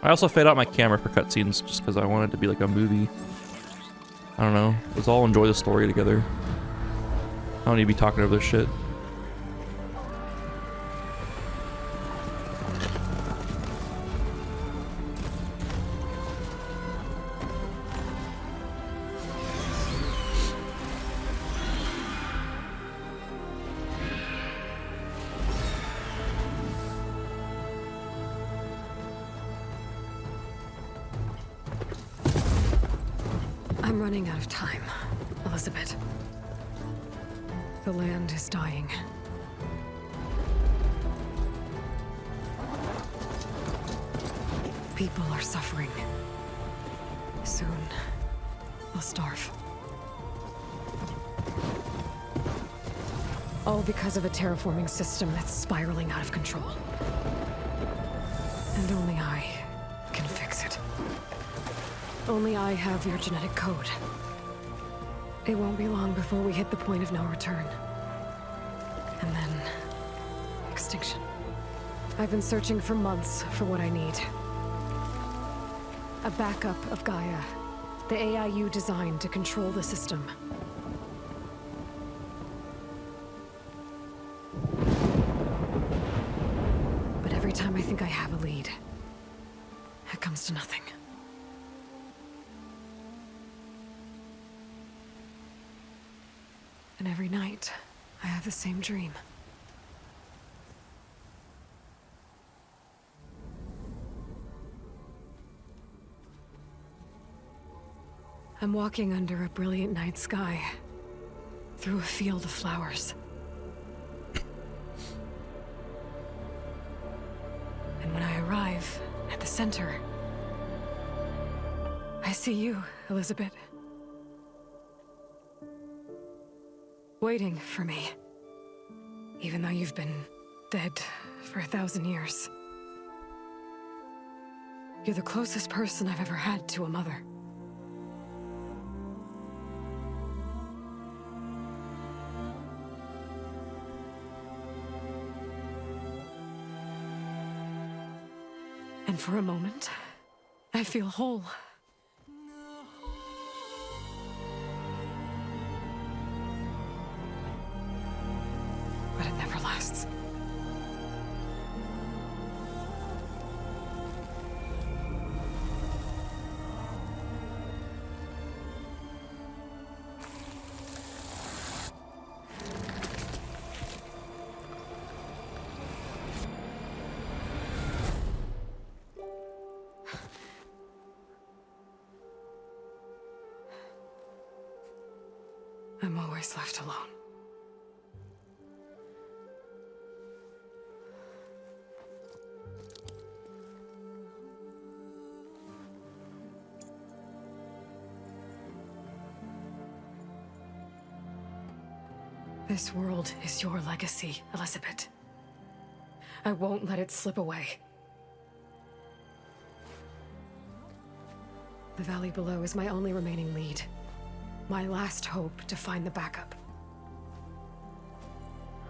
I also fade out my camera for cutscenes just because I want it to be like a movie. I don't know. Let's all enjoy the story together. I don't need to be talking over this shit. I'm running out of time, Elizabeth. The land is dying. People are suffering. Soon, they'll starve. All because of a terraforming system that's spiraling out of control. And only I can fix it. Only I have your genetic code. It won't be long before we hit the point of no return. And then... extinction. I've been searching for months for what I need. A backup of Gaia. The AI you designed to control the system. But every time I think I have a lead, it comes to nothing. And every night, I have the same dream. I'm walking under a brilliant night sky, through a field of flowers. And when I arrive at the center, I see you, Elizabeth. Waiting for me. Even though you've been dead for 1,000 years. You're the closest person I've ever had to a mother. And for a moment, I feel whole. But it never lasts. I'm always left alone. This world is your legacy, Elizabeth. I won't let it slip away. The valley below is my only remaining lead. My last hope to find the backup.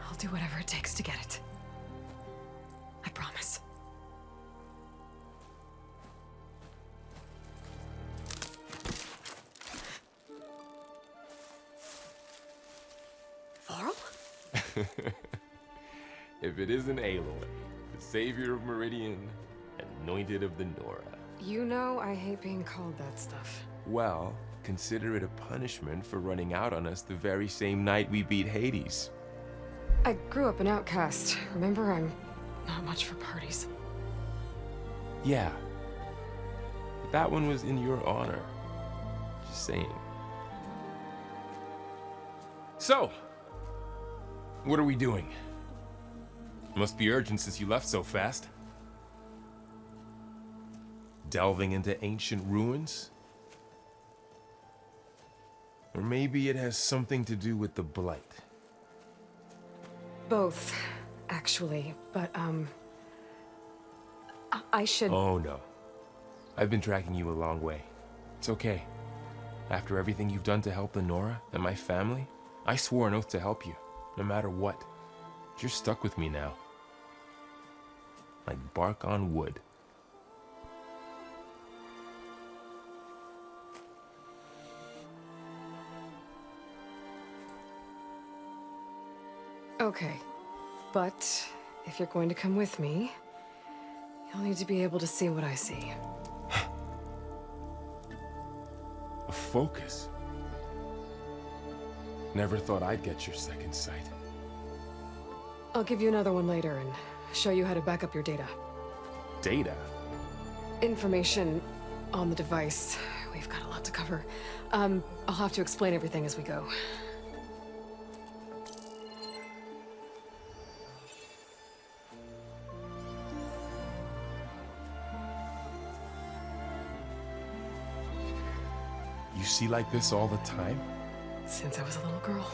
I'll do whatever it takes to get it. I promise. Varl? If it isn't Aloy, the savior of Meridian, anointed of the Nora. You know I hate being called that stuff. Well, consider it a punishment for running out on us the very same night we beat Hades. I grew up an outcast. Remember, I'm not much for parties. Yeah. But that one was in your honor. Just saying. So, what are we doing? Must be urgent since you left so fast. Delving into ancient ruins? Or maybe it has something to do with the Blight. Both, actually, but, I should... Oh, no. I've been tracking you a long way. It's okay. After everything you've done to help the Nora and my family, I swore an oath to help you, no matter what. You're stuck with me now. Like bark on wood. Okay. But if you're going to come with me, you'll need to be able to see what I see. A focus? Never thought I'd get your second sight. I'll give you another one later and show you how to back up your data. Data? Information on the device. We've got a lot to cover. I'll have to explain everything as we go. You see like this all the time? Since I was a little girl.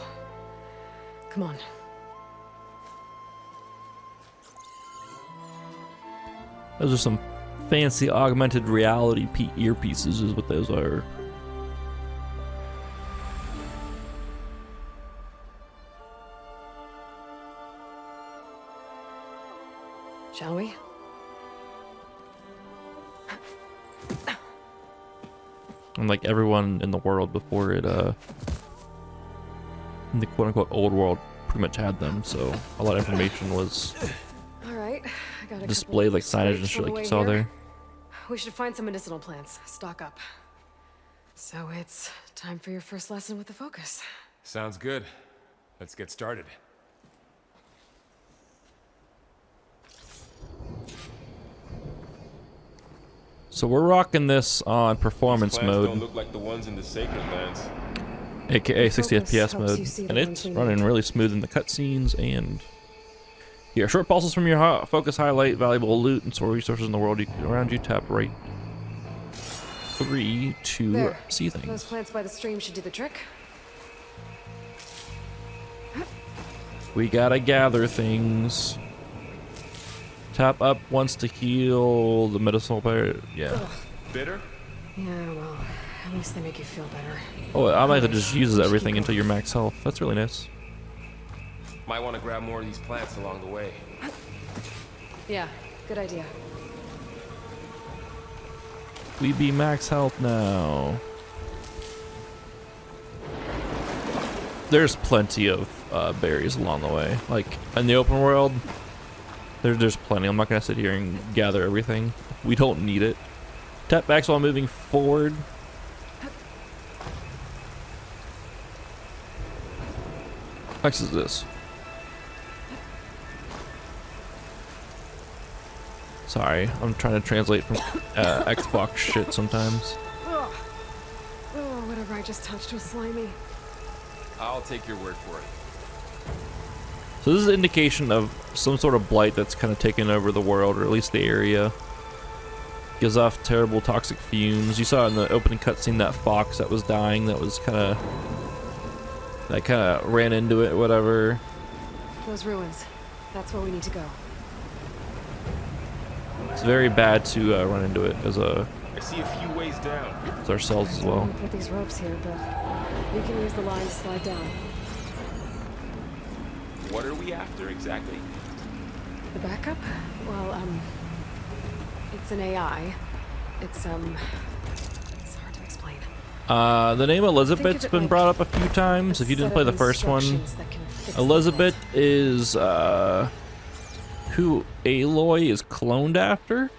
Come on. Those are some fancy augmented reality earpieces is what those are. Shall we? And like everyone in the world before it, in the quote-unquote old world, pretty much had them, so a lot of information was Alright, I got a displayed, like signage and shit like you saw there. We should find some medicinal plants. Stock up. So it's time for your first lesson with the focus. Sounds good. Let's get started. So we're rocking this on performance These plants mode, don't look like the ones in the Sacred Lands. aka 60 Focus FPS helps mode, you see the and ones it's you running need. really smooth in the cutscenes. And here, short pulses from your focus highlight valuable loot and store resources in the world around you. Tap right 3 to There. see Those things. plants by the stream should do the trick. We gotta gather things. Tap up once to heal the medicinal part. Yeah. Bitter? Yeah, well, at least they make you feel better. Oh, I might have just uses everything until you're max health. That's really nice. Might want to grab more of these plants along the way. Yeah, good idea. We be max health now. There's plenty of berries along the way. Like in the open world, there's plenty. I'm not gonna sit here and gather everything. We don't need it. Tap X while moving forward. X is this. Sorry, I'm trying to translate from Xbox shit sometimes. Oh, whatever I just touched was slimy. I'll take your word for it. So this is an indication of some sort of blight that's kind of taken over the world, or at least the area. Gives off terrible toxic fumes. You saw in the opening cutscene that fox that was dying, that kind of ran into it, whatever. Those ruins. That's where we need to go. It's very bad to run into it as I see a few ways down. ourselves as well. Put these ropes here, but we can use the line to slide down. What are we after exactly? The backup? Well, it's an AI. It's hard to explain. The name Elizabeth's Think of it been like brought up a few times. If you didn't play the first one, Elizabeth is who Aloy is cloned after.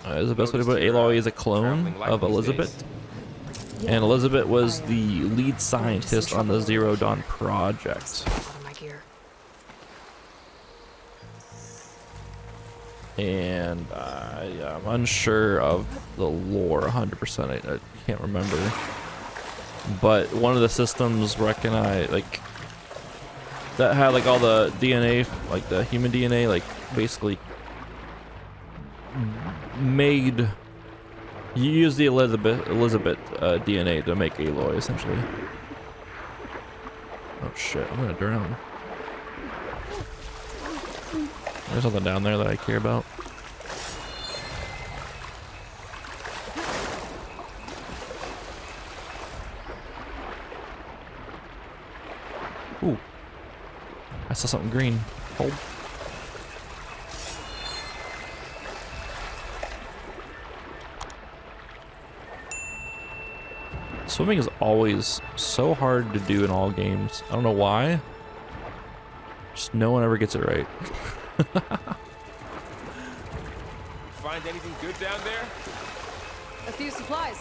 Is the best way to put it. Aloy is a clone of Elizabeth. And Elizabeth was the lead scientist on the Zero Dawn project. And I'm unsure of the lore 100%. I can't remember. But one of the systems recognize, like, that had like all the DNA, like the human DNA, like basically made. You use the Elizabeth DNA to make Aloy, essentially. Oh shit! I'm gonna drown. There's something down there that I care about. Ooh. I saw something green. Hold. Swimming is always so hard to do in all games. I don't know why. Just no one ever gets it right. Find anything good down there? A few supplies.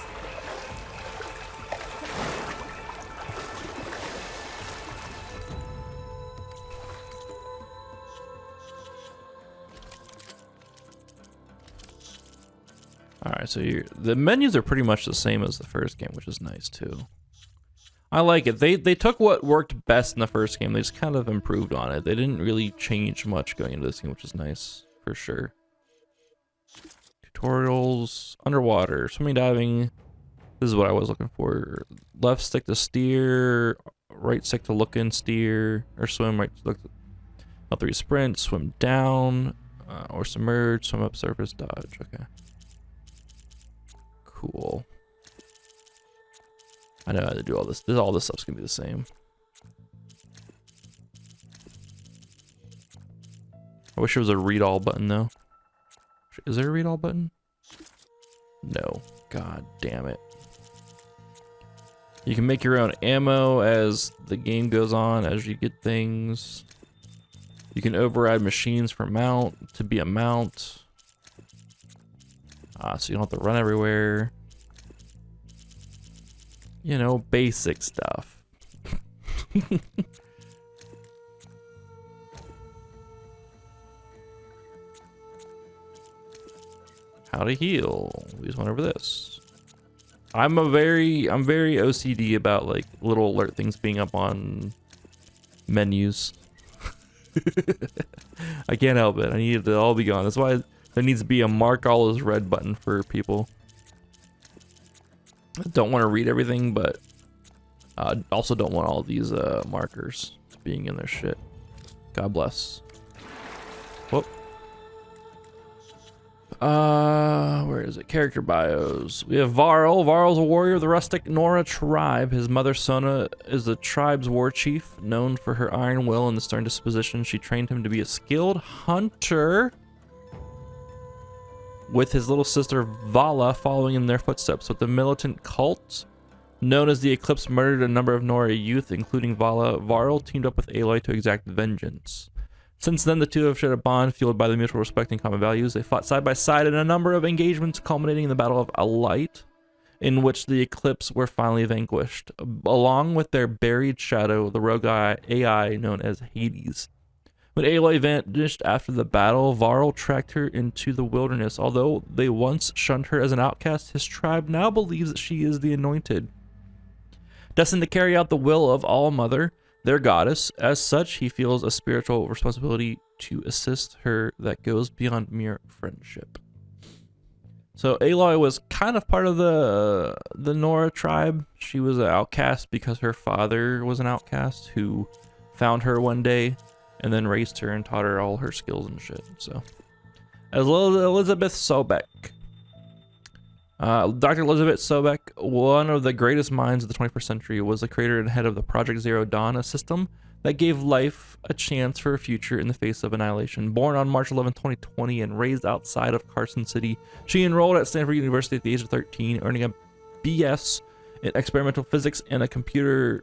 Alright, so the menus are pretty much the same as the first game, which is nice too. I like it. They took what worked best in the first game, they just kind of improved on it. They didn't really change much going into this game, which is nice, for sure. Tutorials, underwater, swimming, diving. This is what I was looking for. Left stick to steer, right stick to look and steer, or swim, right look. L3 sprint, swim down, or submerge, swim up surface, dodge, okay. Cool. I know how to do all this. All this stuff's gonna be the same. I wish there was a read all button though. Is there a read all button? No. God damn it. You can make your own ammo as the game goes on, as you get things. You can override machines for mount to be a mount. So you don't have to run everywhere. You know, basic stuff. How to heal. We just went over this. I'm very OCD about like little alert things being up on menus. I can't help it. I need it to all be gone. That's why there needs to be a mark all as red button for people. I don't want to read everything, but I also don't want all these markers being in their shit. God bless. Whoop. Where is it? Character bios. We have Varl. Varl's a warrior of the rustic Nora tribe. His mother Sona is the tribe's war chief, known for her iron will and the stern disposition. She trained him to be a skilled hunter, with his little sister Vala following in their footsteps. With the militant cult known as the Eclipse murdered a number of Nora youth, including Vala, Varl teamed up with Aloy to exact vengeance. Since then, the two have shared a bond fueled by the mutual respect and common values. They fought side by side in a number of engagements, culminating in the Battle of Alight, in which the Eclipse were finally vanquished, along with their buried shadow, the rogue AI known as Hades. When Aloy vanished after the battle, Varl tracked her into the wilderness. Although they once shunned her as an outcast, his tribe now believes that she is the Anointed, destined to carry out the will of All-Mother, their goddess. As such, he feels a spiritual responsibility to assist her that goes beyond mere friendship. So Aloy was kind of part of the Nora tribe. She was an outcast because her father was an outcast who found her one day and then raised her and taught her all her skills and shit. So, as well as Elizabeth Sobek. Dr. Elizabeth Sobek, one of the greatest minds of the 21st century, was the creator and head of the Project Zero Dawn, a system that gave life a chance for a future in the face of annihilation. Born on March 11, 2020, and raised outside of Carson City, she enrolled at Stanford University at the age of 13, earning a BS in experimental physics and a computer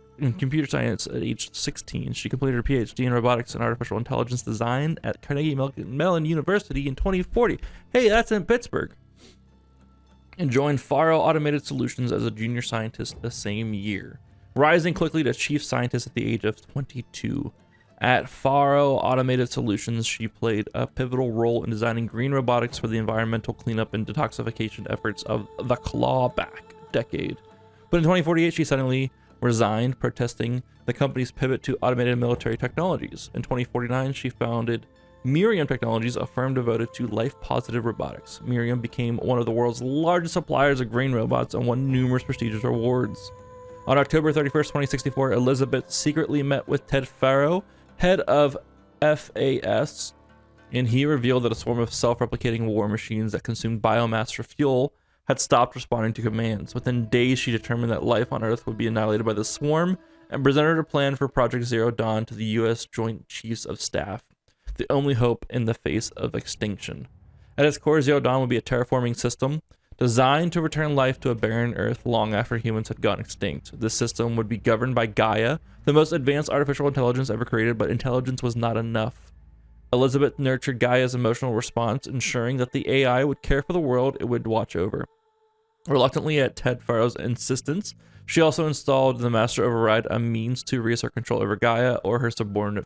science at age 16. She completed her PhD in robotics and artificial intelligence design at Carnegie Mellon University in 2040. Hey, that's in Pittsburgh. And joined Faro Automated Solutions as a junior scientist the same year, rising quickly to chief scientist at the age of 22. At Faro Automated Solutions, she played a pivotal role in designing green robotics for the environmental cleanup and detoxification efforts of the clawback decade. But in 2048, she suddenly resigned, protesting the company's pivot to automated military technologies. In 2049, she founded Miriam Technologies, a firm devoted to life-positive robotics. Miriam became one of the world's largest suppliers of green robots and won numerous prestigious awards. On October 31st, 2064, Elizabeth secretly met with Ted Faro, head of FAS, and he revealed that a swarm of self-replicating war machines that consumed biomass for fuel had stopped responding to commands. Within days, she determined that life on Earth would be annihilated by the swarm and presented a plan for Project Zero Dawn to the U.S. Joint Chiefs of Staff, the only hope in the face of extinction. At its core, Zero Dawn would be a terraforming system designed to return life to a barren Earth long after humans had gone extinct. This system would be governed by Gaia, the most advanced artificial intelligence ever created, but intelligence was not enough. Elizabeth nurtured Gaia's emotional response, ensuring that the AI would care for the world it would watch over. Reluctantly, at Ted Faro's insistence, she also installed the Master Override, a means to reassert control over Gaia or her subordinate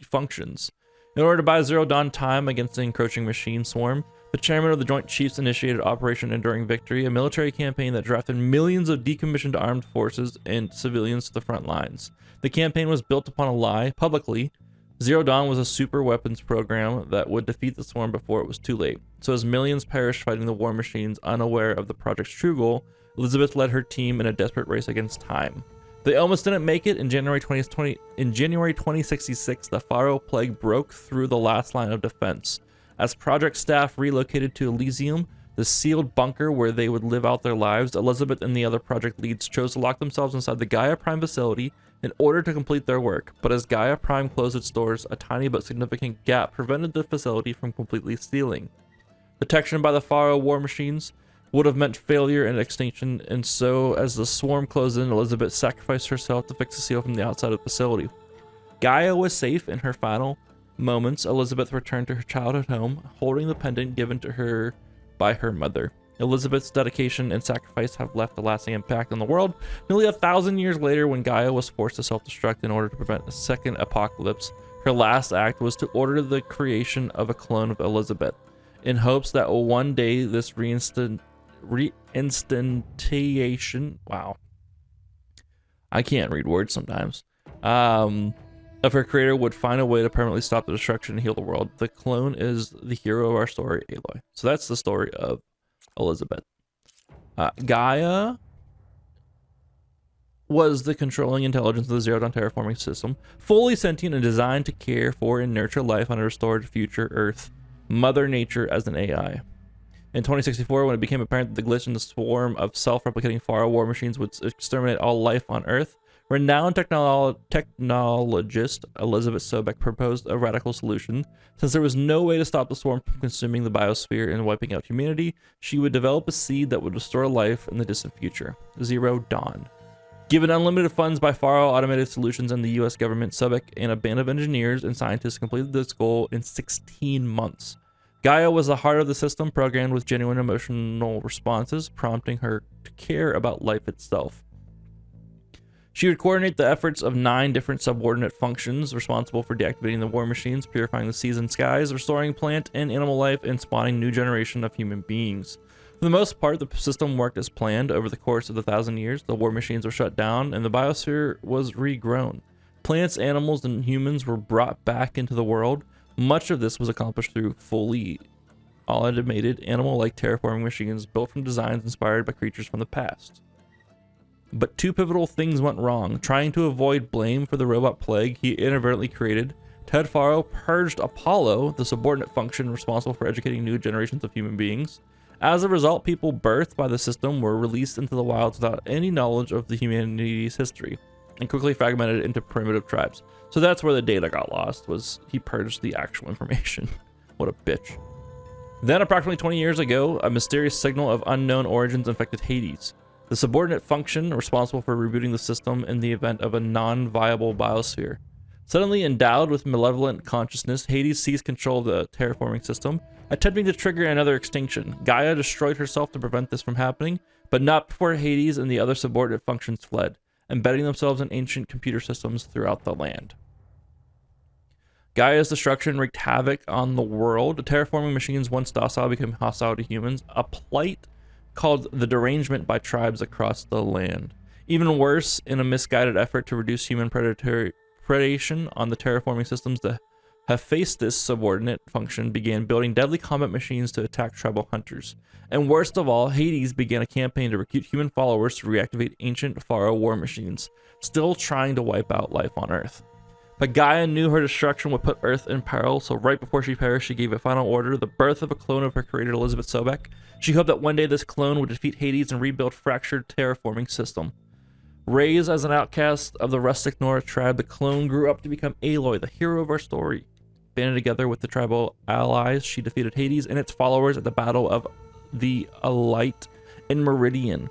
functions. In order to buy Zero Dawn time against the encroaching machine swarm, the chairman of the Joint Chiefs initiated Operation Enduring Victory, a military campaign that drafted millions of decommissioned armed forces and civilians to the front lines. The campaign was built upon a lie, publicly. Zero Dawn was a super weapons program that would defeat the swarm before it was too late. So as millions perished fighting the war machines, unaware of the project's true goal, Elizabeth led her team in a desperate race against time. They almost didn't make it. In January 2066, the Faro Plague broke through the last line of defense. As project staff relocated to Elysium, the sealed bunker where they would live out their lives, Elizabeth and the other project leads chose to lock themselves inside the Gaia Prime facility in order to complete their work. But as Gaia Prime closed its doors, a tiny but significant gap prevented the facility from completely sealing. Detection by the Faro war machines would have meant failure and extinction, and so as the swarm closed in, Elizabeth sacrificed herself to fix the seal from the outside of the facility. Gaia was safe. In her final moments, Elizabeth returned to her childhood home, holding the pendant given to her by her mother. Elizabeth's dedication and sacrifice have left a lasting impact on the world. Nearly 1,000 years later, when Gaia was forced to self-destruct in order to prevent a second apocalypse, her last act was to order the creation of a clone of Elizabeth, in hopes that one day this reinstantiation, wow, I can't read words sometimes, of her creator would find a way to permanently stop the destruction and heal the world. The clone is the hero of our story, Aloy. So that's the story of Elizabeth. Gaia was the controlling intelligence of the Zero Dawn terraforming system, fully sentient and designed to care for and nurture life on a restored future Earth, Mother Nature as an AI. In 2064, when it became apparent that the glitch in the swarm of self-replicating Faro war machines would exterminate all life on Earth, renowned technologist Elizabeth Sobek proposed a radical solution. Since there was no way to stop the swarm from consuming the biosphere and wiping out humanity, she would develop a seed that would restore life in the distant future. Zero Dawn. Given unlimited funds by Faro Automated Solutions and the US government, Sobek and a band of engineers and scientists completed this goal in 16 months. Gaia was the heart of the system, programmed with genuine emotional responses, prompting her to care about life itself. She would coordinate the efforts of 9 different subordinate functions responsible for deactivating the war machines, purifying the seas and skies, restoring plant and animal life, and spawning new generation of human beings. For the most part, the system worked as planned. Over the course of the 1,000 years, the war machines were shut down and the biosphere was regrown. Plants, animals, and humans were brought back into the world. Much of this was accomplished through fully automated animal-like terraforming machines built from designs inspired by creatures from the past. But 2 pivotal things went wrong. Trying to avoid blame for the robot plague he inadvertently created, Ted Faro purged Apollo, the subordinate function responsible for educating new generations of human beings. As a result, people birthed by the system were released into the wilds without any knowledge of the humanity's history, and quickly fragmented into primitive tribes. So that's where the data got lost, was he purged the actual information. What a bitch. Then, approximately 20 years ago, a mysterious signal of unknown origins infected Hades, the subordinate function responsible for rebooting the system in the event of a non-viable biosphere. Suddenly endowed with malevolent consciousness, Hades seized control of the terraforming system, attempting to trigger another extinction. Gaia destroyed herself to prevent this from happening, but not before Hades and the other subordinate functions fled, embedding themselves in ancient computer systems throughout the land. Gaia's destruction wreaked havoc on the world. The terraforming machines, once docile, became hostile to humans, a plight called the derangement by tribes across the land. Even worse, in a misguided effort to reduce human predation on the terraforming systems, the Hephaestus subordinate function began building deadly combat machines to attack tribal hunters. And worst of all, Hades began a campaign to recruit human followers to reactivate ancient Faro war machines, still trying to wipe out life on Earth. But Gaia knew her destruction would put Earth in peril, so right before she perished, she gave a final order, the birth of a clone of her creator, Elizabeth Sobek. She hoped that one day this clone would defeat Hades and rebuild fractured terraforming system. Raised as an outcast of the rustic Nora tribe, the clone grew up to become Aloy, the hero of our story. Banded together with the tribal allies, she defeated Hades and its followers at the Battle of the Elite in Meridian.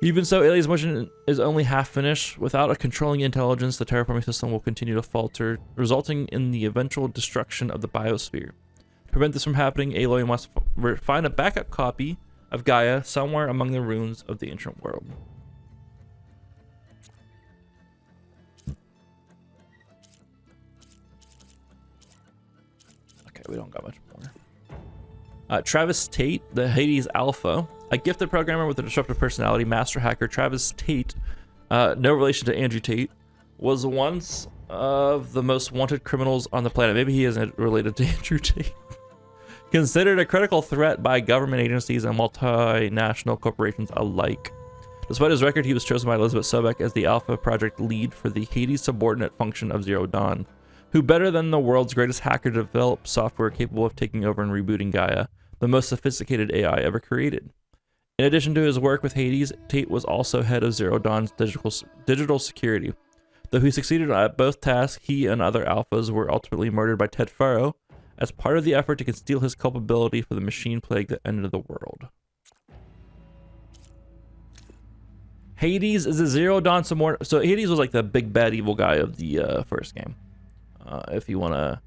Even so, Alien's mission is only half finished. Without a controlling intelligence, the terraforming system will continue to falter, resulting in the eventual destruction of the biosphere. To prevent this from happening, Aloy must find a backup copy of Gaia somewhere among the ruins of the ancient world. Okay, we don't got much more. Travis Tate, the Hades Alpha, a gifted programmer with a disruptive personality, master hacker. Travis Tate, no relation to Andrew Tate, was once of the most wanted criminals on the planet. Maybe he isn't related to Andrew Tate. Considered a critical threat by government agencies and multinational corporations alike. Despite his record, he was chosen by Elizabeth Sobek as the Alpha Project lead for the Hades subordinate function of Zero Dawn. Who better than the world's greatest hacker to develop software capable of taking over and rebooting Gaia, the most sophisticated AI ever created. In addition to his work with Hades, Tate was also head of Zero Dawn's digital security. Though he succeeded at both tasks, he and other alphas were ultimately murdered by Ted Furrow as part of the effort to conceal his culpability for the machine plague that ended the world. Hades is a Zero Dawn subordinate. So Hades was like the big bad evil guy of the first game. If you want to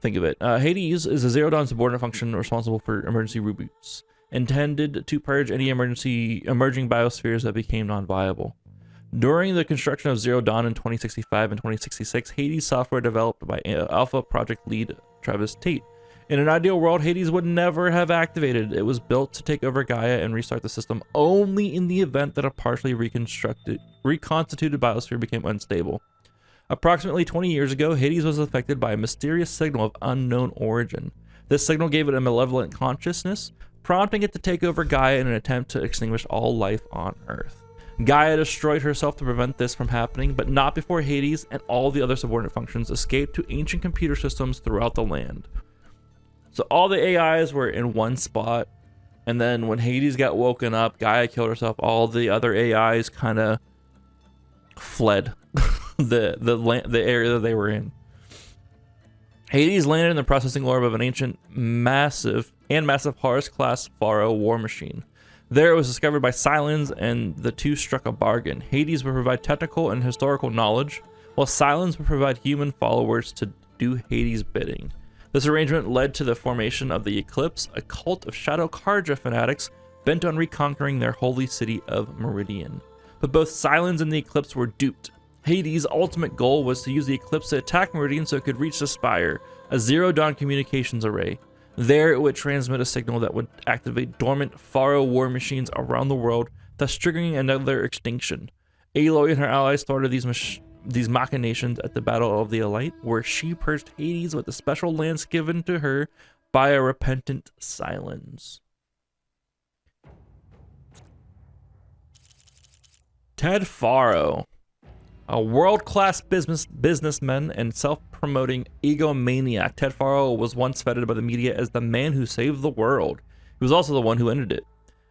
think of it. Hades is a Zero Dawn subordinate function responsible for emergency reboots, intended to purge any emerging biospheres that became non-viable. During the construction of Zero Dawn in 2065 and 2066, Hades software developed by Alpha Project lead Travis Tate. In an ideal world, Hades would never have activated. It was built to take over Gaia and restart the system only in the event that a partially reconstituted biosphere became unstable. Approximately 20 years ago, Hades was affected by a mysterious signal of unknown origin. This signal gave it a malevolent consciousness, prompting it to take over Gaia in an attempt to extinguish all life on Earth. Gaia destroyed herself to prevent this from happening, but not before Hades and all the other subordinate functions escaped to ancient computer systems throughout the land. So all the AIs were in one spot, and then when Hades got woken up, Gaia killed herself, all the other AIs kind of fled the area that they were in. Hades landed in the processing orb of an ancient, massive Horus-class Pharaoh war machine. There it was discovered by Silence, and the two struck a bargain. Hades would provide technical and historical knowledge, while Silence would provide human followers to do Hades' bidding. This arrangement led to the formation of the Eclipse, a cult of Shadow Karja fanatics bent on reconquering their holy city of Meridian. But both Silence and the Eclipse were duped. Hades' ultimate goal was to use the Eclipse to attack Meridian so it could reach the Spire, a Zero Dawn communications array. There it would transmit a signal that would activate dormant Pharaoh war machines around the world, thus triggering another extinction. Aloy and her allies started these machinations at the Battle of the Elite, where she purged Hades with the special lance given to her by a repentant Silence. Ted Furrow, a world-class businessman and self-promoting egomaniac, Ted Furrow was once feted by the media as the man who saved the world. He was also the one who ended it.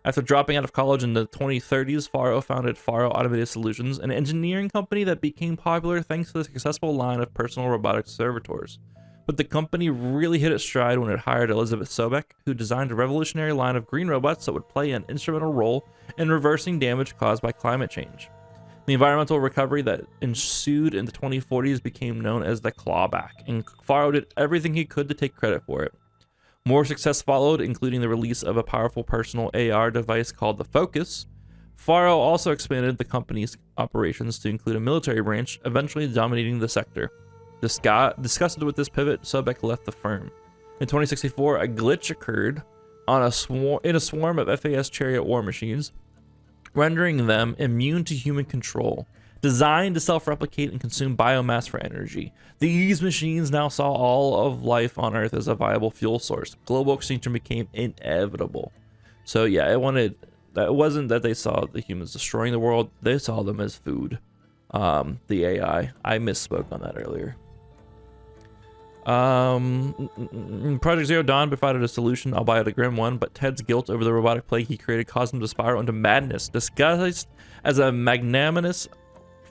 After dropping out of college in the 2030s, Furrow founded Furrow Automated Solutions, an engineering company that became popular thanks to the successful line of personal robotic servitors. But the company really hit its stride when it hired Elizabeth Sobek, who designed a revolutionary line of green robots that would play an instrumental role in reversing damage caused by climate change. The environmental recovery that ensued in the 2040s became known as the clawback, and Furrow did everything he could to take credit for it. More success followed, including the release of a powerful personal AR device called the Focus. Furrow also expanded the company's operations to include a military branch, eventually dominating the sector. Disgusted with this pivot, Sobek left the firm. In 2064, a glitch occurred on in a swarm of FAS Chariot war machines, rendering them immune to human control. Designed to self-replicate and consume biomass for energy, these machines now saw all of life on Earth as a viable fuel source. Global extinction became inevitable. So yeah, it wasn't that they saw the humans destroying the world, they saw them as food. The AI. I misspoke on that earlier. Project Zero Dawn provided a solution, albeit a grim one, but Ted's guilt over the robotic plague he created caused him to spiral into madness. Disguised as a magnanimous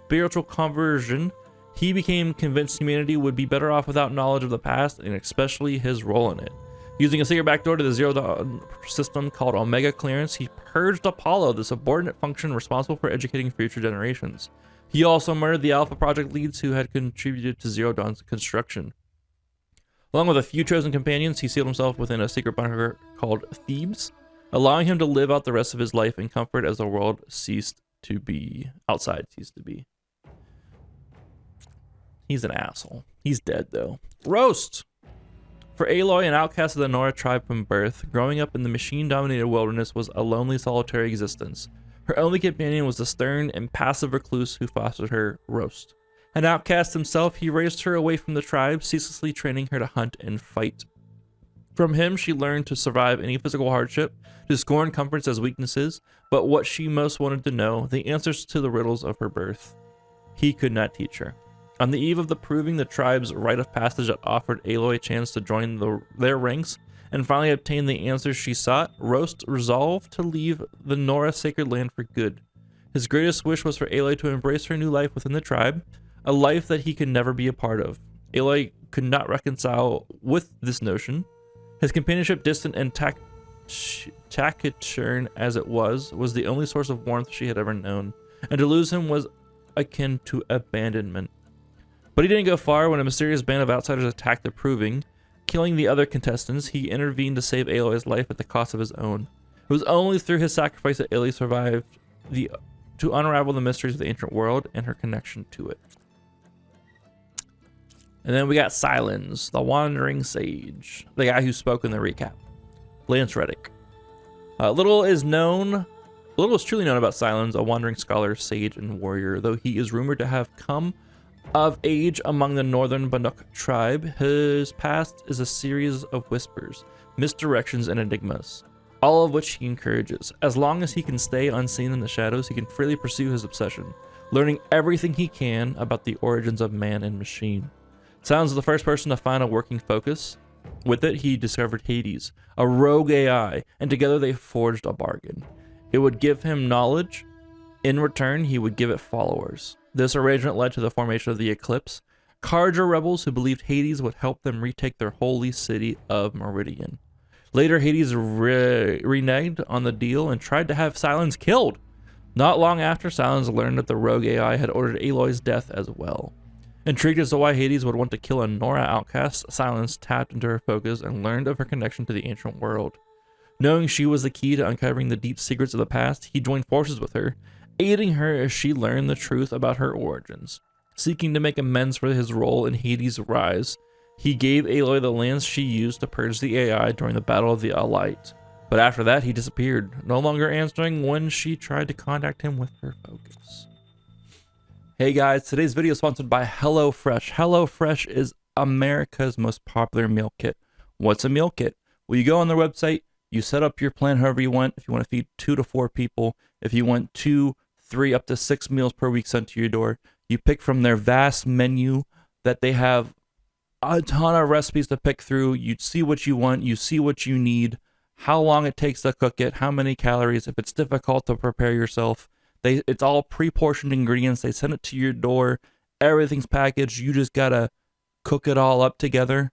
spiritual conversion, he became convinced humanity would be better off without knowledge of the past, and especially his role in it. Using a secret backdoor to the Zero Dawn system called Omega Clearance, he purged Apollo, the subordinate function responsible for educating future generations. He also murdered the Alpha Project leads who had contributed to Zero Dawn's construction. Along with a few chosen companions, he sealed himself within a secret bunker called Thebes, allowing him to live out the rest of his life in comfort as the world ceased to be. He's an asshole. He's dead, though. Roast! For Aloy, an outcast of the Nora tribe from birth, growing up in the machine-dominated wilderness was a lonely, solitary existence. Her only companion was the stern and passive recluse who fostered her, Roast. An outcast himself, he raised her away from the tribe, ceaselessly training her to hunt and fight. From him, she learned to survive any physical hardship, to scorn comforts as weaknesses, but what she most wanted to know, the answers to the riddles of her birth. He could not teach her. On the eve of the proving the tribe's rite of passage that offered Aloy a chance to join their ranks and finally obtain the answers she sought, Roast resolved to leave the Nora sacred land for good. His greatest wish was for Aloy to embrace her new life within the tribe, a life that he could never be a part of. Aloy could not reconcile with this notion. His companionship, distant and taciturn as it was the only source of warmth she had ever known, and to lose him was akin to abandonment. But he didn't go far. When a mysterious band of outsiders attacked the proving, killing the other contestants, he intervened to save Aloy's life at the cost of his own. It was only through his sacrifice that Aloy survived to unravel the mysteries of the ancient world and her connection to it. And then we got Silence, the Wandering Sage, the guy who spoke in the recap. Lance Reddick. Little is truly known about Silence, a wandering scholar, sage, and warrior, though he is rumored to have come of age among the northern Banuk tribe. His past is a series of whispers, misdirections, and enigmas, all of which he encourages. As long as he can stay unseen in the shadows, he can freely pursue his obsession, learning everything he can about the origins of man and machine. Silence is the first person to find a working focus. With it, he discovered Hades, a rogue AI, and together they forged a bargain. It would give him knowledge. In return, he would give it followers. This arrangement led to the formation of the Eclipse, Carja rebels who believed Hades would help them retake their holy city of Meridian. Later, Hades reneged on the deal and tried to have Silence killed. Not long after, Silence learned that the rogue AI had ordered Aloy's death as well. Intrigued as to why Hades would want to kill a Nora outcast, Silence tapped into her focus and learned of her connection to the ancient world. Knowing she was the key to uncovering the deep secrets of the past, he joined forces with her, aiding her as she learned the truth about her origins. Seeking to make amends for his role in Hades' rise, he gave Aloy the lance she used to purge the AI during the Battle of the Alite. But after that, he disappeared, no longer answering when she tried to contact him with her focus. Hey guys, today's video is sponsored by HelloFresh. HelloFresh is America's most popular meal kit. What's a meal kit? Well, you go on their website, you set up your plan however you want. If you want to feed 2 to 4 people, if you want 2, 3, up to 6 meals per week sent to your door, you pick from their vast menu that they have a ton of recipes to pick through. You see what you want, you see what you need, how long it takes to cook it, how many calories, if it's difficult to prepare yourself. It's all pre-portioned ingredients. They send it to your door. Everything's packaged. You just gotta cook it all up together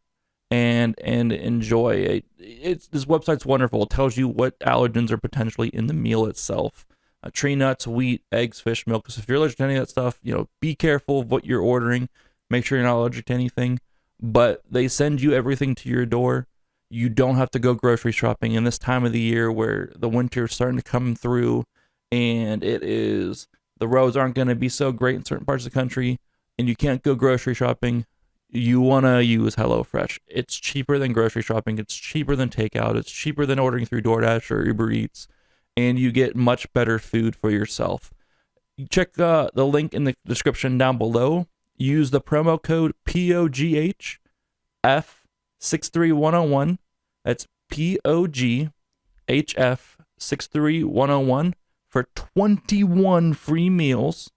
and enjoy it. This website's wonderful. It tells you what allergens are potentially in the meal itself. Tree nuts, wheat, eggs, fish, milk. So if you're allergic to any of that stuff, be careful of what you're ordering. Make sure you're not allergic to anything. But they send you everything to your door. You don't have to go grocery shopping in this time of the year where the winter is starting to come through. And the roads aren't going to be so great in certain parts of the country, and you can't go grocery shopping. You want to use HelloFresh. It's cheaper than grocery shopping. It's cheaper than takeout. It's cheaper than ordering through DoorDash or Uber Eats, and you get much better food for yourself. Check the link in the description down below. Use the promo code POGHF63101. That's POGHF63101. for 21 free meals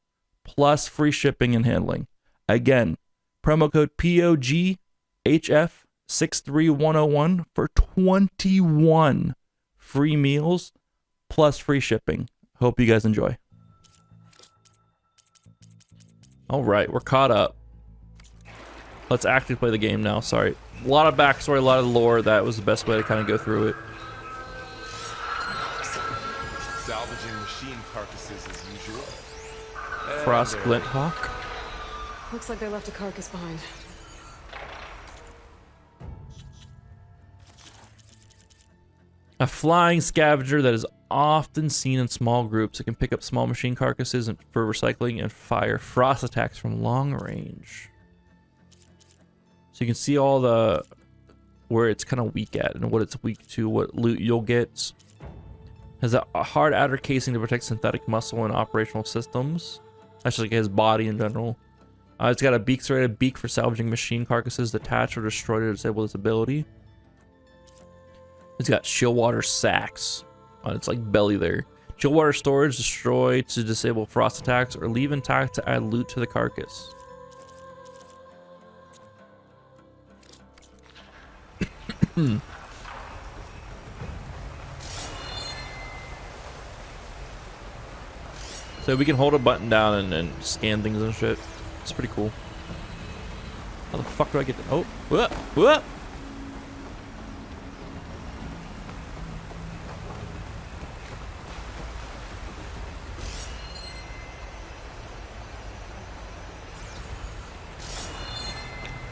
plus free shipping and handling. Again, promo code POGHF63101 for 21 free meals plus free shipping. Hope you guys enjoy. All right, we're caught up. Let's actually play the game now. Sorry, A lot of backstory, a lot of lore. That was the best way to kind of go through it. Salvaging machine carcasses as usual. Frost Glint Hawk. Looks like they left a carcass behind. A flying scavenger that is often seen in small groups. It can pick up small machine carcasses for recycling and fire frost attacks from long range. So you can see all the where it's kind of weak at and what it's weak to, what loot you'll get. Has a hard outer casing to protect synthetic muscle and operational systems. That's just like his body in general. It's got a serrated beak for salvaging machine carcasses detached or destroyed to disable its ability. It's got chill water sacks on its like belly there. Chill water storage, destroy to disable frost attacks or leave intact to add loot to the carcass. So we can hold a button down and scan things and shit. It's pretty cool. How the fuck do I get to... Oh, what? What?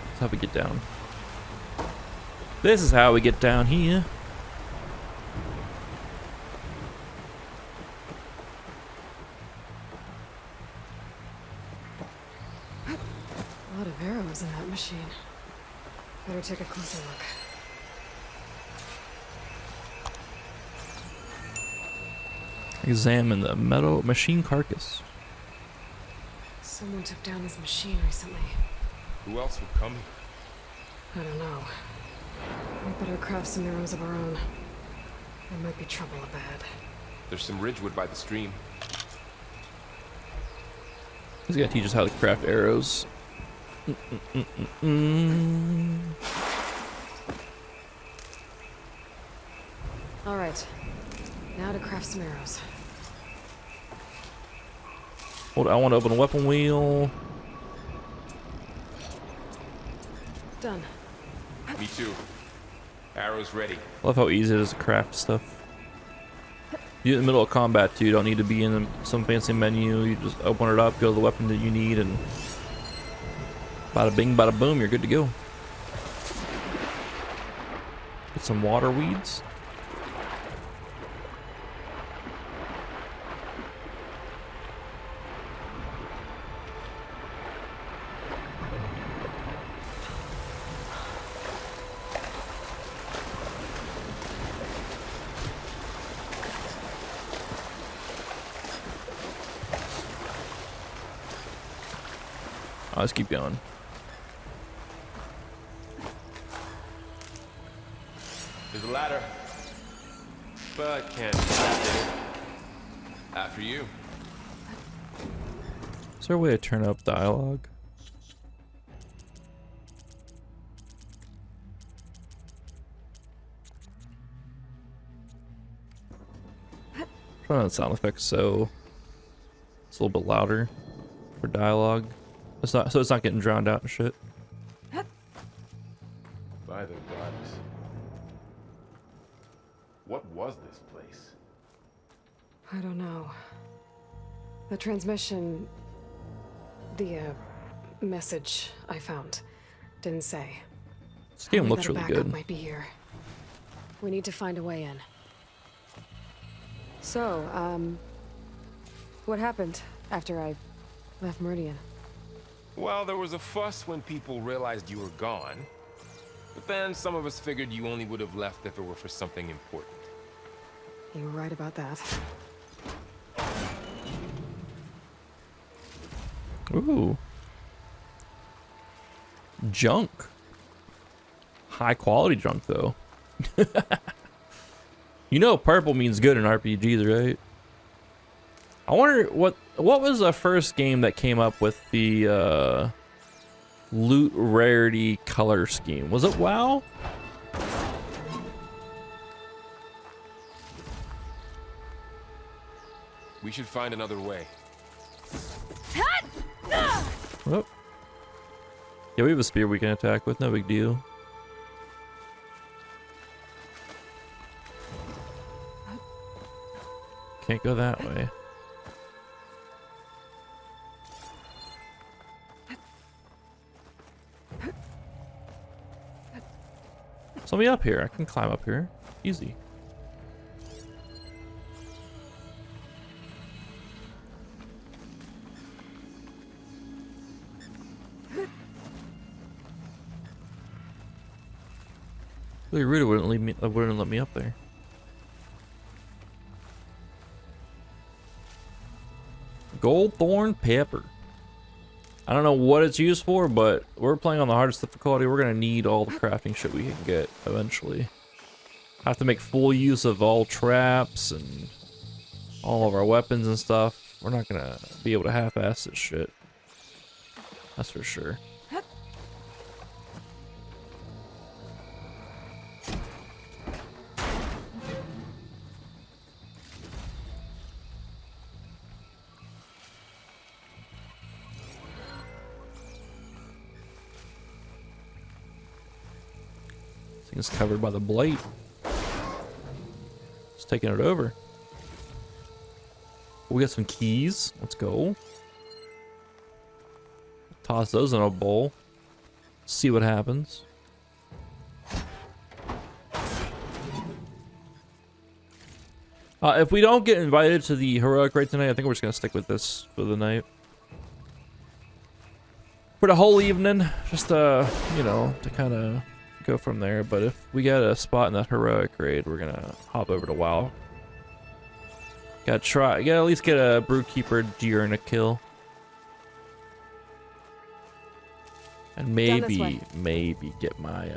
That's how we get down. This is how we get down here. A lot of arrows in that machine. Better take a closer look. Examine the metal machine carcass. Someone took down his machine recently. Who else would come? I don't know. We better craft some arrows of our own. There might be trouble ahead. There's some ridgewood by the stream. He's gonna teach us how to craft arrows. All right. Now to craft some arrows. Hold on, I want to open a weapon wheel. Done. Me too. Arrows ready. I love how easy it is to craft stuff. You in the middle of combat too. You don't need to be in some fancy menu. You just open it up, go to the weapon that you need, and bada bing, bada boom, you're good to go. Get some water weeds. Let's keep going. There's a ladder, but can't craft it. After you. Is there a way to turn up dialogue? Turn on the sound effects so it's a little bit louder for dialogue. It's not, so it's not getting drowned out and shit. By the goddess. What was this place? I don't know. The transmission... The, message I found didn't say. This game Only looks that a really backup good. might be here. We need to find a way in. So, what happened after I left Meridian? Well, there was a fuss when people realized you were gone. But then some of us figured you only would have left if it were for something important. You were right about that. Ooh. Junk. High quality junk though. You know purple means good in RPGs, right? I wonder what was the first game that came up with the loot rarity color scheme? Was it WoW? We should find another way. Oh. Yeah, we have a spear we can attack with, no big deal. Can't go that way. So me up here. I can climb up here. Easy. Really rude. Wouldn't let me up there. Goldthorn pepper. I don't know what it's used for, but we're playing on the hardest difficulty. We're gonna need all the crafting shit we can get eventually. Have to make full use of all traps and all of our weapons and stuff. We're not gonna be able to half-ass this shit. That's for sure. It's covered by the blight. Just taking it over. We got some keys. Let's go. Toss those in a bowl. See what happens. If we don't get invited to the heroic raid tonight, I think we're just gonna stick with this for the night. For the whole evening, just you know, to kind of go from there. But if we get a spot in that heroic raid, we're gonna hop over to WoW. Gotta at least get a Brewkeeper during a kill. And maybe get my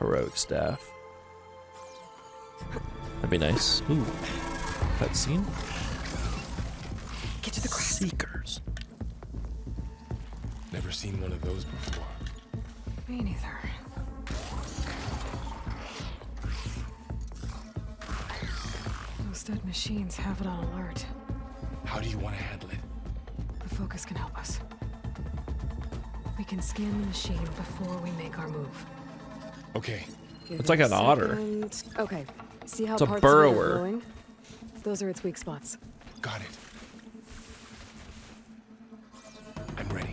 heroic staff. That'd be nice. Ooh, cutscene. Get to the grass. Seekers. Never seen one of those before. Me neither. Those dead machines have it on alert. How do you want to handle it? The focus can help us. We can scan the machine before we make our move. Okay. It's like an otter. Okay. See how It's a parts of it are burrower. glowing? Those are its weak spots. Got it. I'm ready.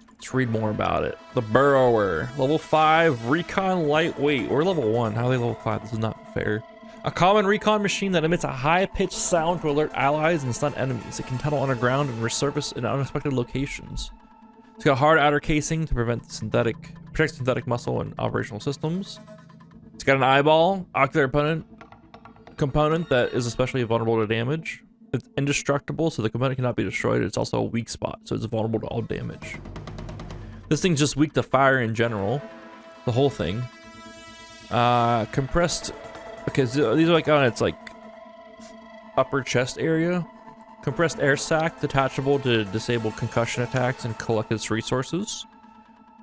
Let's read more about it. The Burrower. Level 5, Recon Lightweight. We're level 1. How are they level 5? This is not fair. A common recon machine that emits a high-pitched sound to alert allies and stun enemies. It can tunnel underground and resurface in unexpected locations. It's got a hard outer casing to protect synthetic muscle and operational systems. It's got an eyeball, ocular component that is especially vulnerable to damage. It's indestructible, so the component cannot be destroyed. It's also a weak spot, so it's vulnerable to all damage. This thing's just weak to fire in general. The whole thing. Compressed. Okay, so these are like on its like upper chest area. Compressed air sac, detachable to disable concussion attacks and collect its resources.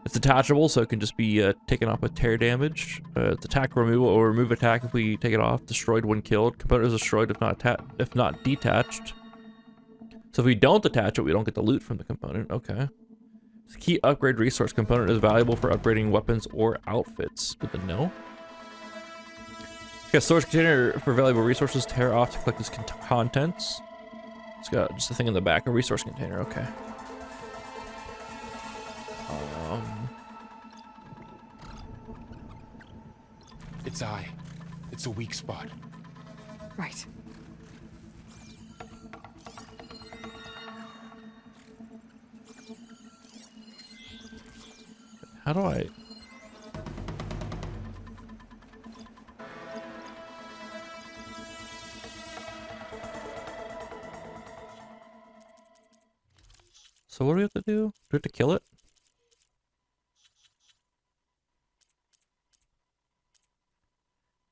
It's detachable, so it can just be taken off with tear damage. It's attack removal or remove attack if we take it off. Destroyed when killed. Component is destroyed if not detached. So if we don't detach it, we don't get the loot from the component. Okay. Key upgrade resource component is valuable for upgrading weapons or outfits. Good to know. Got a storage container for valuable resources. Tear off to collect its contents. It's got just a thing in the back, a resource container. Okay. Its eye. It's a weak spot. Right. How do I? So what do we have to do? Do we have to kill it?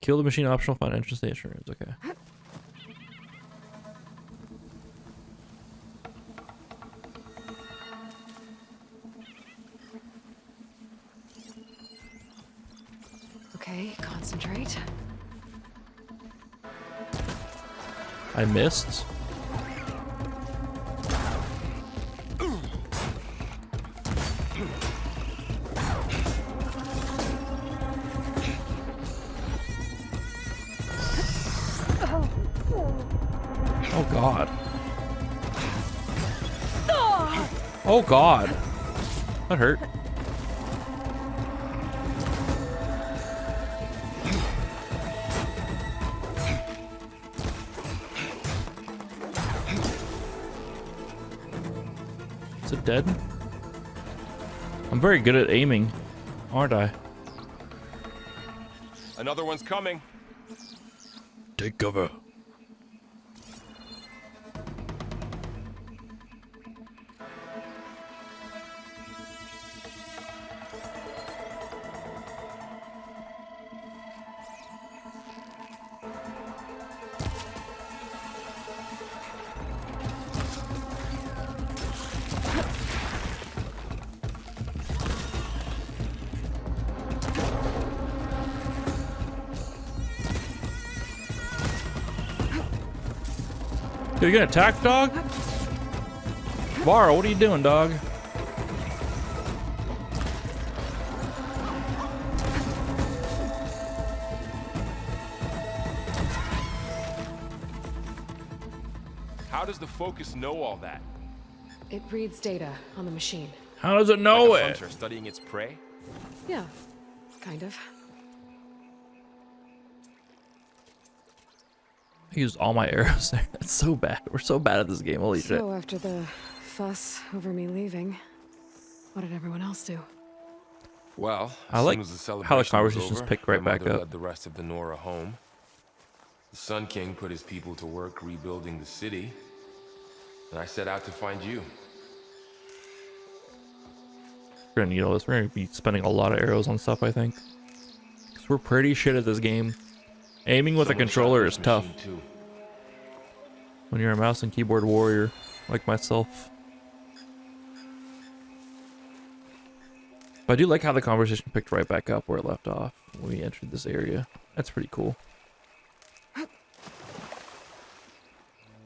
Kill the machine, optional, find entrance station rooms. Okay. Okay, concentrate. I missed. Oh god. Oh god. That hurt. Is it dead? I'm very good at aiming, aren't I? Another one's coming. Take cover. Dude, you gonna attack, dog? Vara, what are you doing, dog? How does the Focus know all that? It reads data on the machine. How does it know Like a it? hunter studying its prey? Yeah, kind of. I used all my arrows there. That's so bad. We're so bad at this game. Holy shit. So after the fuss over me leaving, what did everyone else do? Well, I as like soon as the how the celebration was conversations over, pick right my back mother up. led the rest of the Nora home. The Sun King put his people to work rebuilding the city, and I set out to find you. We're gonna need all this. We're gonna be spending a lot of arrows on stuff, I think. Because we're pretty shit at this game. Aiming with a Someone controller shot is this tough. machine too. When you're a mouse and keyboard warrior, like myself. But I do like how the conversation picked right back up where it left off when we entered this area. That's pretty cool.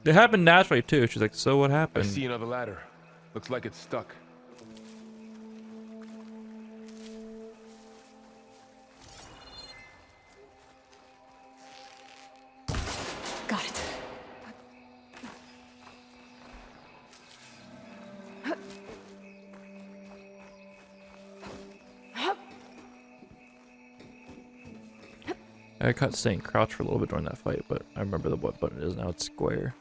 It happened naturally too. She's like, so what I happened? see another ladder. Looks like it's stuck. Got it. I caught staying crouched for a little bit during that fight, but I remember what button it is now. It's square.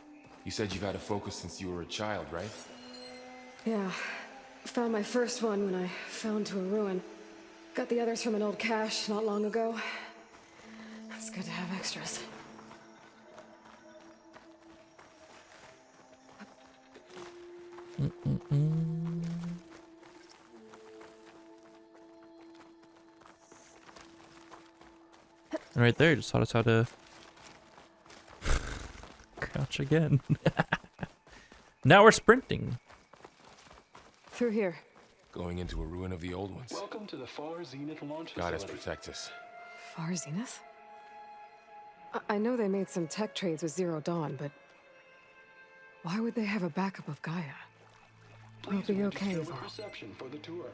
You said you've had a Focus since you were a child, right? Yeah. Found my first one when I fell into a ruin. Got the others from an old cache not long ago. It's good to have extras. And right there, just taught us how to crouch again. Now we're sprinting. Through here. Going into a ruin of the old ones. Welcome to the Far Zenith launch Goddess facility. protect us. Far Zenith? I know they made some tech trades with Zero Dawn, but why would they have a backup of Gaia? We'll be okay, With Varl. reception for the tour.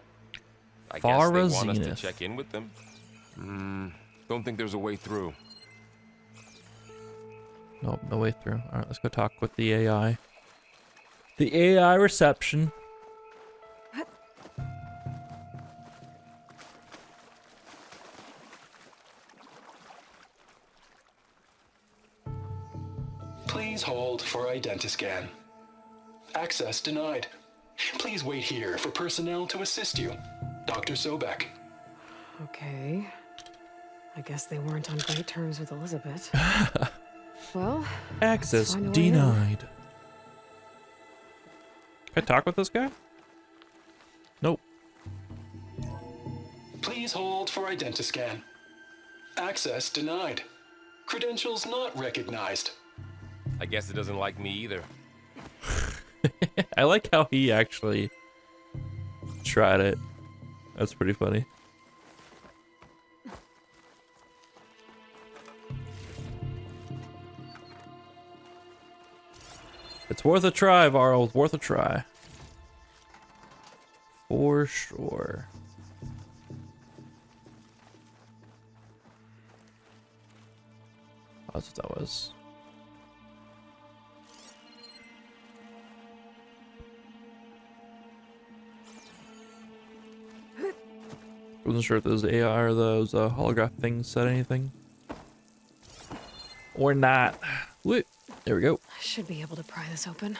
I guess Far they want us to Zenith. check in with them. Don't think there's a way through. Nope, no way through. All right, let's go talk with the AI. The AI reception. Please hold for identiscan. Access denied. Please wait here for personnel to assist you. Dr. Sobek. Okay. I guess they weren't on great terms with Elizabeth. Well, Access find a way in. denied. Can I talk with this guy? Nope. Please hold for identiscan. Access denied. Credentials not recognized. I guess it doesn't like me either. I like how he actually tried it. That's pretty funny. It's worth a try, Varl. It's worth a try. For sure. Oh, that's what that was. Wasn't sure if those AI or those holograph things said anything. Or not. Wait, there we go. I should be able to pry this open.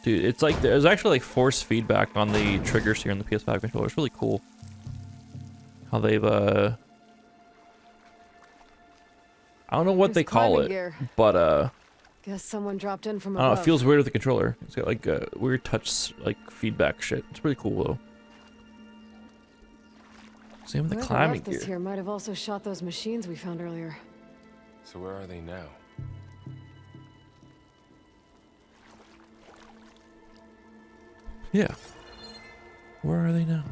Dude, it's like there's actually like force feedback on the triggers here in the PS5 controller. It's really cool. How they've I don't know what There's they call climbing it, gear. but Guess someone dropped in from I don't know, above. it feels weird with the controller. It's got like weird touch like feedback shit. It's pretty cool though. Same with the Whoever climbing left this gear. here might have also shot those machines we found earlier. So where are they now? Yeah. Where are they now?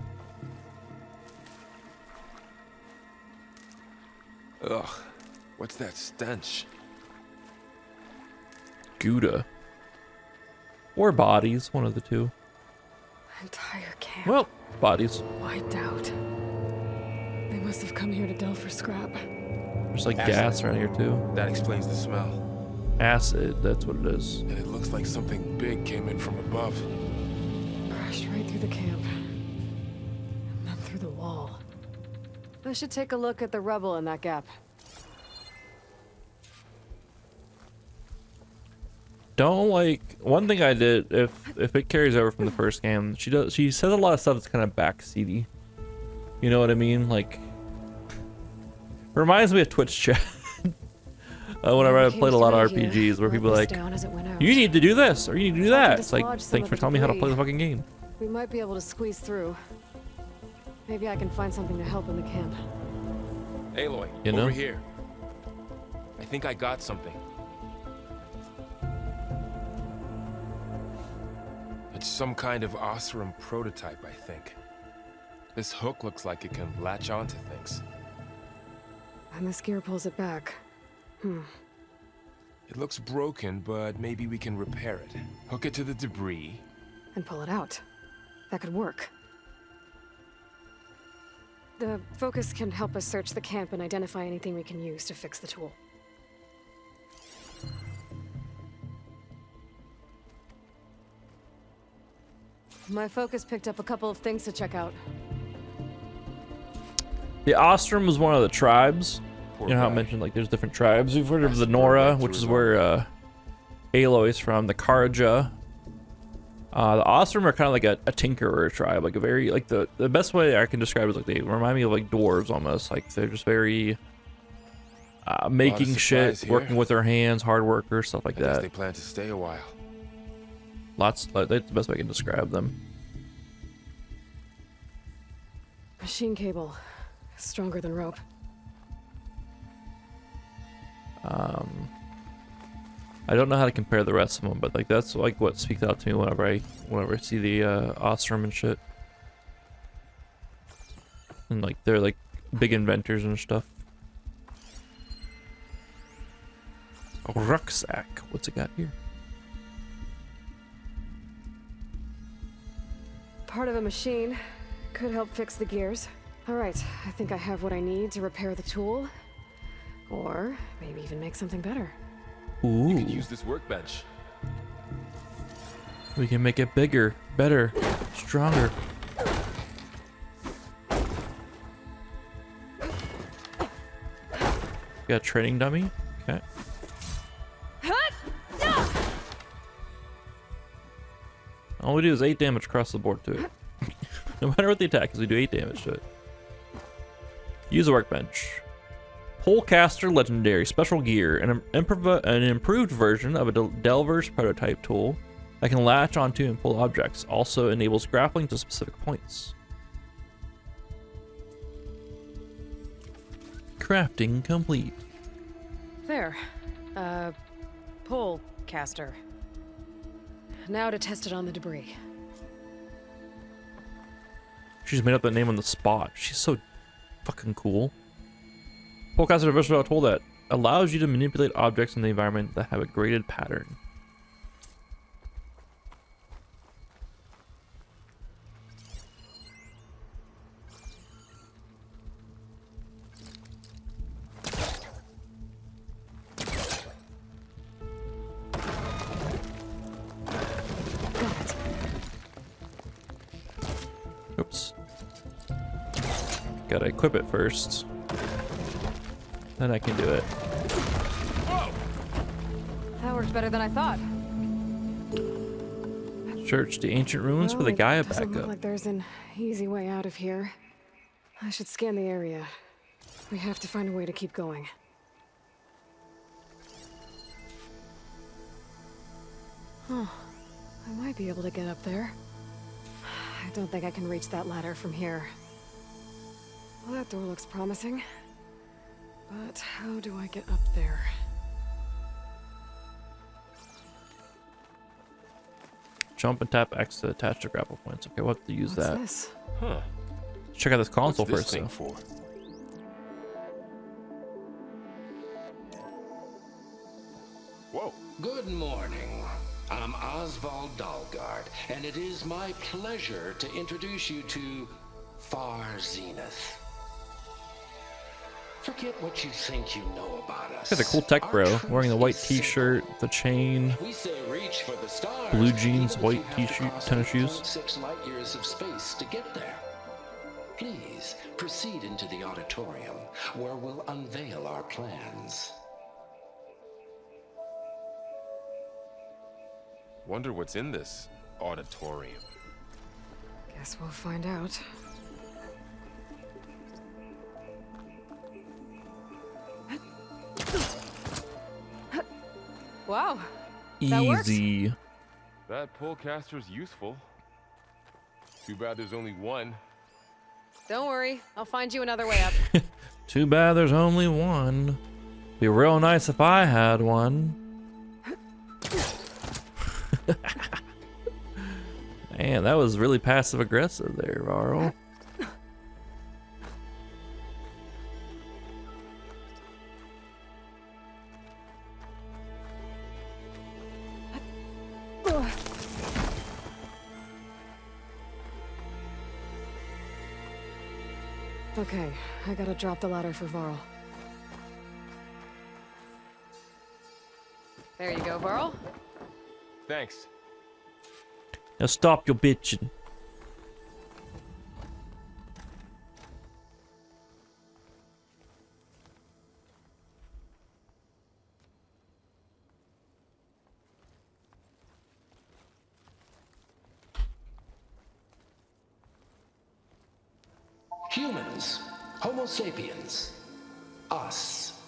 Ugh, what's that stench? Gouda. Or bodies, one of the two. Entire camp Well, bodies. wiped out. They must have come here to delve for scrap. There's like Acid. gas around here too. That explains the smell. Acid, that's what it is. And it looks like something big came in from above. Crashed right through the camp. And then through the wall. I should take a look at the rubble in that gap. Don't like one thing I did if it carries over from the first game, she says a lot of stuff that's kind of backseaty. You know what I mean? Like reminds me of Twitch chat. Whenever I played a lot of RPGs where people are like, you need to do this or you need to do that. It's like, thanks for telling me how to play the fucking game. We might be able to squeeze through. Maybe I can find something to help in the camp. Aloy, You know? over here. I think I got something. It's some kind of Osram prototype, I think. This hook looks like it can latch onto things. And this gear pulls it back. It looks broken, but maybe we can repair it. Hook it to the debris. And pull it out. That could work. The focus can help us search the camp and identify anything we can use to fix the tool. My focus picked up a couple of things to check out. The Ostrom was one of the tribes. Poor You know how I guy. mentioned like there's different tribes. We've heard of Has the to burn Nora, back to which his is where Aloy's from, the Karaja. The Ostrom are kind of like a tinkerer tribe, like a very like the best way I can describe it is like they remind me of like dwarves almost. Like they're just very making shit, supplies here. working with their hands, hard workers, stuff like I guess that. they plan to stay a while. That's the best way I can describe them. Machine cable. Stronger than rope. I don't know how to compare the rest of them, but like that's like what speaks out to me whenever I see the Ostrom and shit. And like they're like big inventors and stuff. A rucksack. What's it got here? Part of a machine. Could help fix the gears. Alright, I think I have what I need to repair the tool. Or maybe even make something better. Ooh. You can use this workbench. We can make it bigger, better, stronger. Got a training dummy? Okay. All we do is 8 damage across the board to it. No matter what the attack is, we do 8 damage to it. Use a workbench. Polecaster Legendary Special Gear, an improved version of a Delver's prototype tool that can latch onto and pull objects. Also enables grappling to specific points. Crafting complete. There. Pole caster. Now to test it on the debris. She's made up that name on the spot. She's so fucking cool. Polecaster is a versatile tool that allows you to manipulate objects in the environment that have a graded pattern. Got it. Oops. Gotta equip it first. Then I can do it. That worked better than I thought. Search the ancient ruins for the Gaia Doesn't look backup. like there's an easy way out of here. I should scan the area. We have to find a way to keep going. Huh. I might be able to get up there. I don't think I can reach that ladder from here. Well, that door looks promising. But how do I get up there? Jump and tap X to attach to grapple points. Okay, we'll have to use What's that. this? Huh. Check out this console What's this first, thing though. for? Whoa. Good morning. I'm Oswald Dalgard, and it is my pleasure to introduce you to Far Zenith. Forget what you think you know about us. He's a cool tech Our bro, truth wearing the white is simple. t-shirt, the chain. We say reach for the stars, Blue jeans, even if white you have to t-shirt, cross tennis shoes. 8.6 light years of space to get there. Please proceed into the auditorium, where we'll unveil our plans. Wonder what's in this auditorium. Guess we'll find out. Wow. That works. Easy. That pullcaster's useful. Too bad there's only one. Don't worry, I'll find you another way up. Too bad there's only one. Be real nice if I had one. Man, that was really passive aggressive there, Varl. Okay, I gotta drop the ladder for Varl. There you go, Varl. Thanks. Now stop your bitching. Humans, Homo sapiens, us.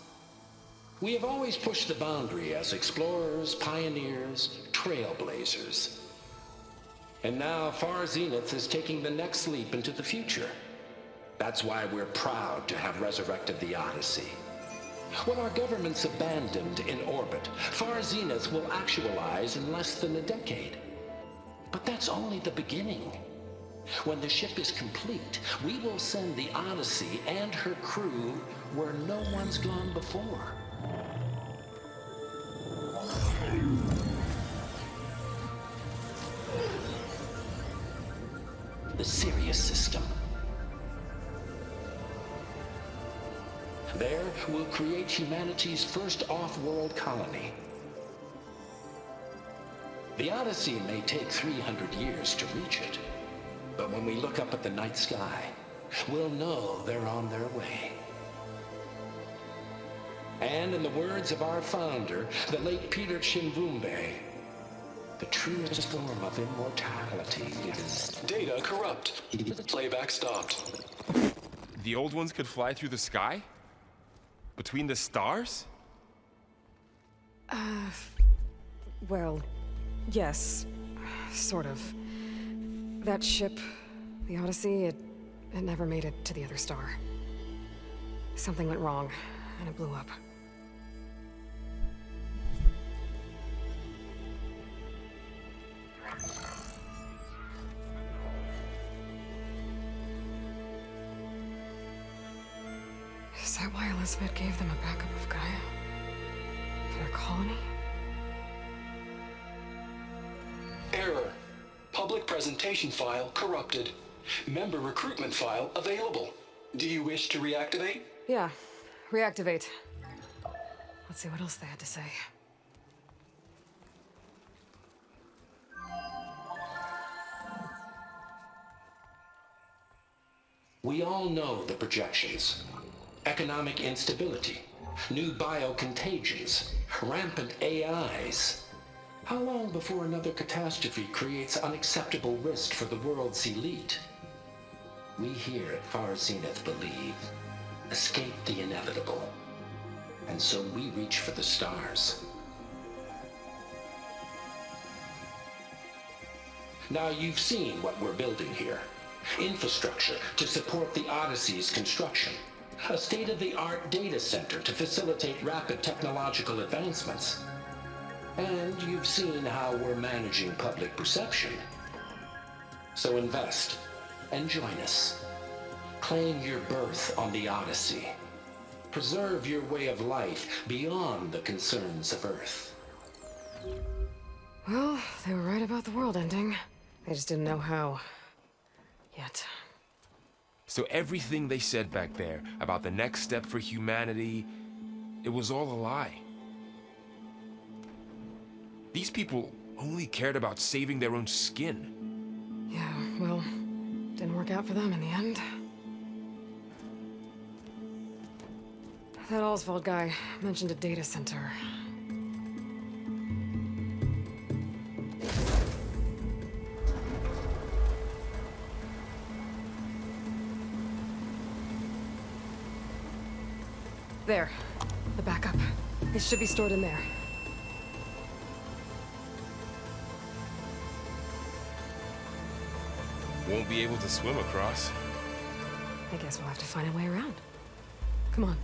We have always pushed the boundary as explorers, pioneers, trailblazers. And now Far Zenith is taking the next leap into the future. That's why we're proud to have resurrected the Odyssey. What our governments abandoned in orbit, Far Zenith will actualize in less than a decade. But that's only the beginning. When the ship is complete, we will send the Odyssey and her crew where no one's gone before. The Sirius system. There, we'll create humanity's first off-world colony. The Odyssey may take 300 years to reach it. But when we look up at the night sky, we'll know they're on their way. And in the words of our founder, the late Peter Chimvumbe, the truest form of immortality is... Data corrupt. Playback stopped. The old ones could fly through the sky? Between the stars? Well, yes, sort of. That ship, the Odyssey, it never made it to the other star. Something went wrong, and it blew up. Is that why Elizabeth gave them a backup of Gaia? For their colony? Error. Public presentation file corrupted. Member recruitment file available. Do you wish to reactivate? Yeah, reactivate. Let's see what else they had to say. We all know the projections. Economic instability, new biocontagions, rampant AIs. How long before another catastrophe creates unacceptable risk for the world's elite? We here at Far Zenith believe, escape the inevitable. And so we reach for the stars. Now you've seen what we're building here. Infrastructure to support the Odyssey's construction. A state-of-the-art data center to facilitate rapid technological advancements. And you've seen how we're managing public perception. So invest and join us. Claim your berth on the Odyssey. Preserve your way of life beyond the concerns of Earth. Well, they were right about the world ending. They just didn't know how. Yet. So everything they said back there about the next step for humanity, it was all a lie. These people only cared about saving their own skin. Yeah, well, didn't work out for them in the end. That Oswald guy mentioned a data center. There. The backup. It should be stored in there. Won't be able to swim across. I guess we'll have to find a way around. Come on.